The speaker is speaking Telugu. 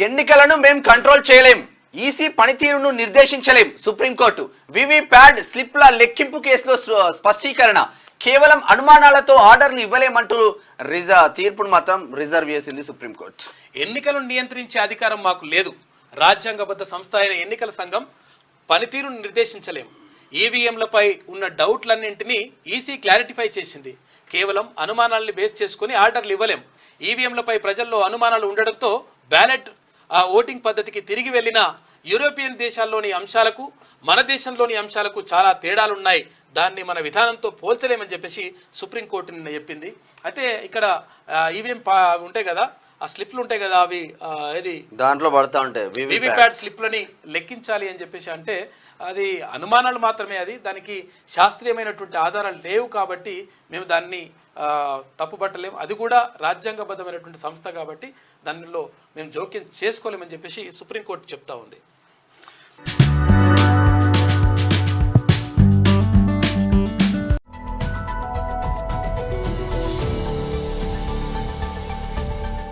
ఎన్నికలను మేం కంట్రోల్ చేయలేం, ఈసీ పనితీరును నిర్దేశించలేం. సుప్రీంకోర్టు వివిప్యాట్ స్లిప్ల లెక్కింపు కేసులో స్పష్టీకరణ. కేవలం అనుమానాలతో ఆర్డర్లు ఇవ్వలేమంటూ తీర్పును మాత్రం రిజర్వ్ చేసింది సుప్రీంకోర్టు. ఎన్నికలను నియంత్రించే అధికారం మాకు లేదు. రాజ్యాంగబద్ధ సంస్థ అయిన ఎన్నికల సంఘం పనితీరును నిర్దేశించలేం. ఈవీఎంలపై ఉన్న డౌట్లన్నింటినీ ఈసీ క్లారిటిఫై చేసింది. కేవలం అనుమానాలను బేస్ చేసుకుని ఆర్డర్లు ఇవ్వలేం. ఈవీఎంలపై ప్రజల్లో అనుమానాలు ఉండడంతో బ్యాలెట్ ఓటింగ్ పద్ధతికి తిరిగి వెళ్ళిన యూరోపియన్ దేశాల్లోని అంశాలకు మన దేశంలోని అంశాలకు చాలా తేడాలున్నాయి. దాన్ని మన విధానంతో పోల్చలేమని చెప్పేసి సుప్రీంకోర్టు నిన్న చెప్పింది. అయితే ఇక్కడ ఈవీఎం ఉంటాయి కదా, ఆ స్లిప్లు ఉంటాయి కదా, అవి ఏది దాంట్లో పడతా ఉంటాయి వివిప్యాట్ స్లిప్లని లెక్కించాలి అని చెప్పేసి అంటే అది అనుమానాలు మాత్రమే. అది దానికి శాస్త్రీయమైనటువంటి ఆధారాలు లేవు కాబట్టి మేము దాన్ని తప్పుపట్టలేము. అది కూడా రాజ్యాంగబద్ధమైనటువంటి సంస్థ కాబట్టి దానిలో మేము జోక్యం చేసుకోలేమని చెప్పేసి సుప్రీంకోర్టు చెప్తా ఉంది.